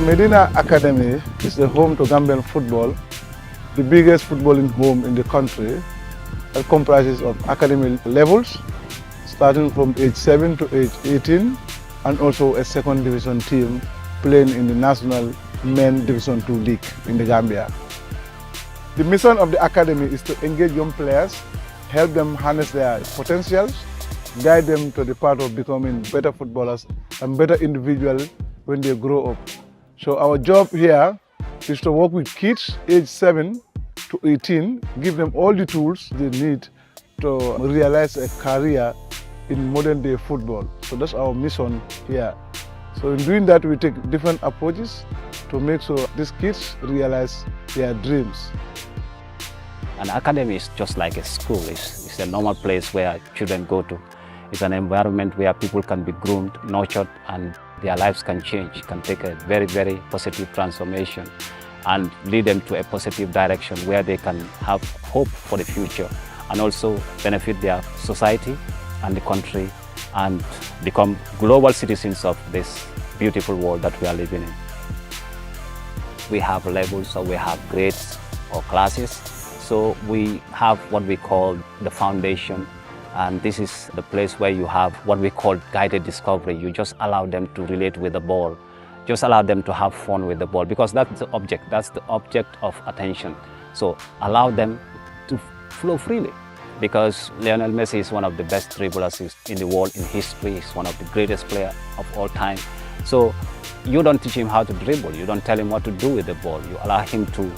Medina Academy is the home to Gambian football, the biggest footballing home in the country that comprises of academy levels starting from age 7 to age 18 and also a second division team playing in the National Men Division 2 League in the Gambia. The mission of the academy is to engage young players, help them harness their potentials, guide them to the path of becoming better footballers and better individuals when they grow up. So our job here is to work with kids aged 7 to 18, give them all the tools they need to realize a career in modern day football. So that's our mission here. So in doing that, we take different approaches to make sure these kids realize their dreams. An academy is just like a school. It's a normal place where children go to. It's an environment where people can be groomed, nurtured, and their lives can change, can take a very, very positive transformation and lead them to a positive direction where they can have hope for the future and also benefit their society and the country and become global citizens of this beautiful world that we are living in. We have levels, or we have grades or classes. So we have what we call the foundation, and this is the place where you have what we call guided discovery. You just allow them to relate with the ball, just allow them to have fun with the ball, because that's the object of attention. So allow them to flow freely, because Lionel Messi is one of the best dribblers in the world in history. He's one of the greatest players of all time. So you don't teach him how to dribble, you don't tell him what to do with the ball, you allow him to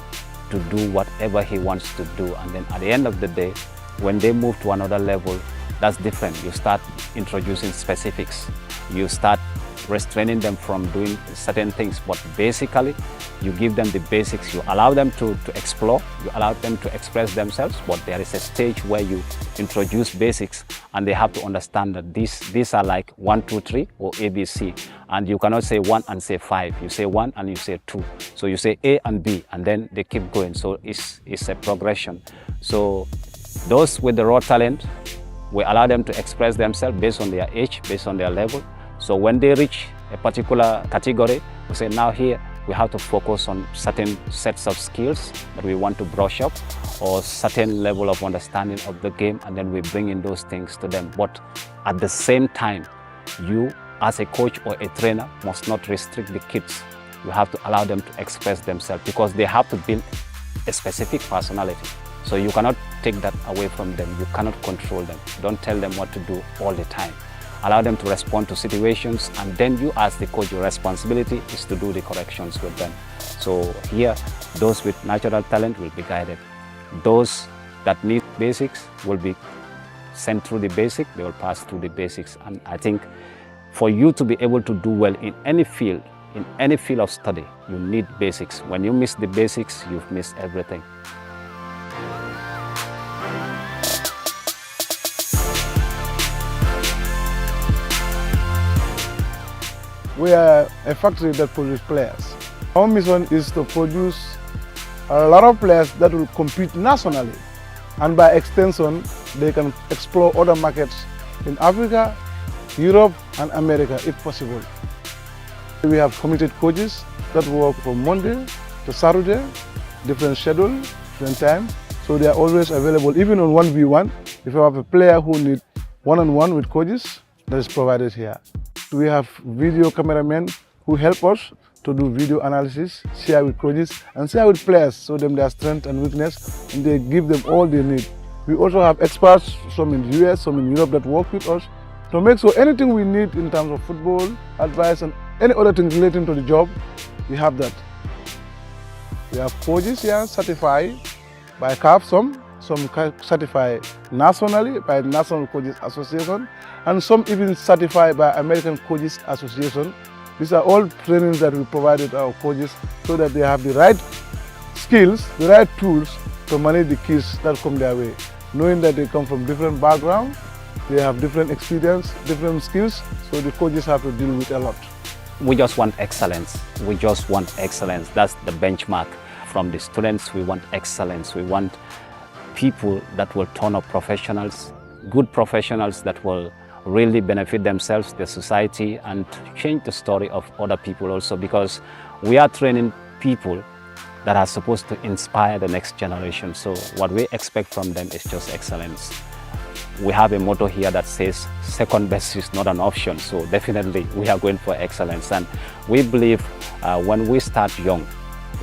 do whatever he wants to do, and then at the end of the day, when they move to another level, that's different. You start introducing specifics, you start restraining them from doing certain things, but basically you give them the basics, you allow them to explore, you allow them to express themselves, but there is a stage where you introduce basics and they have to understand that these are like 1, 2, 3 or ABC, and you cannot say 1 and say 5, you say 1 and you say 2, so you say A and B and then they keep going. So it's a progression. So those with the raw talent, we allow them to express themselves based on their age, based on their level. So when they reach a particular category, we say now here we have to focus on certain sets of skills that we want to brush up or certain level of understanding of the game, and then we bring in those things to them. But at the same time, you as a coach or a trainer must not restrict the kids. You have to allow them to express themselves because they have to build a specific personality. So you cannot take that away from them. You cannot control them. Don't tell them what to do all the time. Allow them to respond to situations, and then you as the coach, your responsibility is to do the corrections with them. So here, those with natural talent will be guided. Those that need basics will be sent through the basic, they will pass through the basics. And I think for you to be able to do well in any field of study, you need basics. When you miss the basics, you've missed everything. We are a factory that produces players. Our mission is to produce a lot of players that will compete nationally, and by extension, they can explore other markets in Africa, Europe, and America if possible. We have committed coaches that work from Monday to Saturday, different schedule, different time, so they are always available, even on 1v1. If you have a player who needs one-on-one with coaches, that is provided here. We have video cameramen who help us to do video analysis, share with coaches and share with players, show them their strength and weakness, and they give them all they need. We also have experts, some in the US, some in Europe, that work with us to make sure anything we need in terms of football, advice and any other thing relating to the job, we have that. We have coaches here certified by CAF, some certified nationally by the National Coaches Association, and some even certified by American Coaches Association. These are all trainings that we provided our coaches so that they have the right skills, the right tools to manage the kids that come their way, knowing that they come from different backgrounds, they have different experience, different skills, so the coaches have to deal with a lot. We just want excellence. We just want excellence. That's the benchmark. From the students, we want excellence. We want people that will turn up professionals, good professionals that will really benefit themselves, the society, and change the story of other people also, because we are training people that are supposed to inspire the next generation. So what we expect from them is just excellence. We have a motto here that says second best is not an option. So definitely we are going for excellence. And we believe when we start young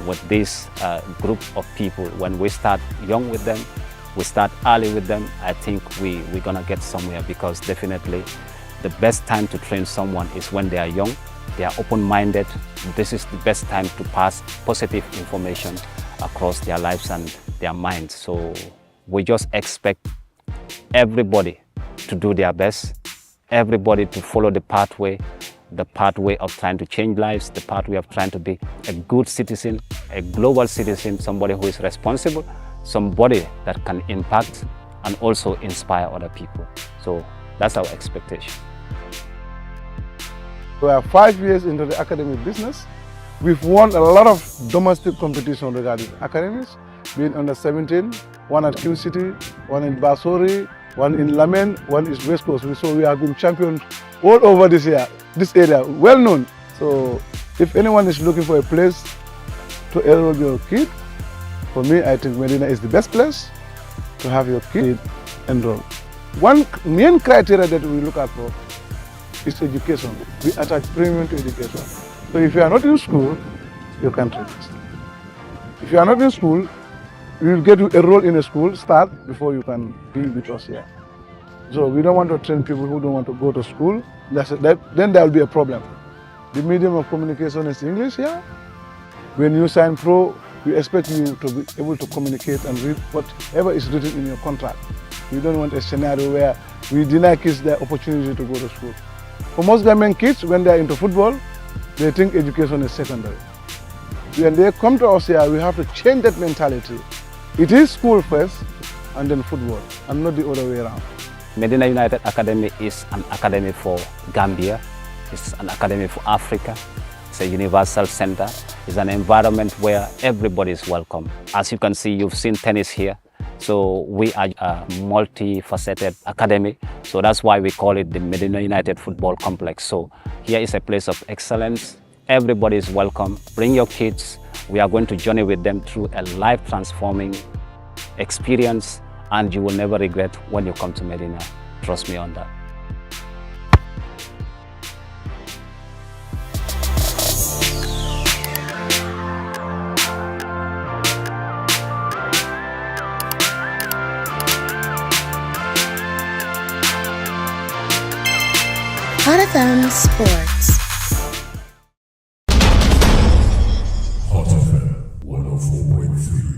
with this group of people, when we start young with them, we start early with them, I think we're gonna get somewhere, because definitely the best time to train someone is when they are young, they are open-minded. This is the best time to pass positive information across their lives and their minds. So we just expect everybody to do their best, everybody to follow the pathway of trying to change lives, the pathway of trying to be a good citizen, a global citizen, somebody who is responsible, somebody that can impact and also inspire other people. So that's our expectation. We are 5 years into the academic business. We've won a lot of domestic competition regarding academies, being under 17, one at Q City, one in Basori, one in Lamen, one is West Coast. So we have been champions all over this area, well known. So if anyone is looking for a place to enroll your kid, for me, I think Medina is the best place to have your kid enroll. One main criteria that we look at for is education. We attach premium to education. So if you are not in school, you can't register. If you are not in school, you will get to enroll in a school, start before you can be with us here. So we don't want to train people who don't want to go to school. Then there will be a problem. The medium of communication is English here. When you sign pro, we expect you to be able to communicate and read whatever is written in your contract. We don't want a scenario where we deny kids the opportunity to go to school. For most Gambian kids, when they are into football, they think education is secondary. When they come to us here, we have to change that mentality. It is school first and then football, and not the other way around. Medina United Academy is an academy for Gambia. It's an academy for Africa. It's a universal center. It's an environment where everybody is welcome. As you can see, you've seen tennis here. So we are a multifaceted academy. So that's why we call it the Medina United Football Complex. So here is a place of excellence. Everybody is welcome. Bring your kids. We are going to journey with them through a life-transforming experience, and you will never regret when you come to Medina. Trust me on that. Hot FM Sports. Hot FM 104.3.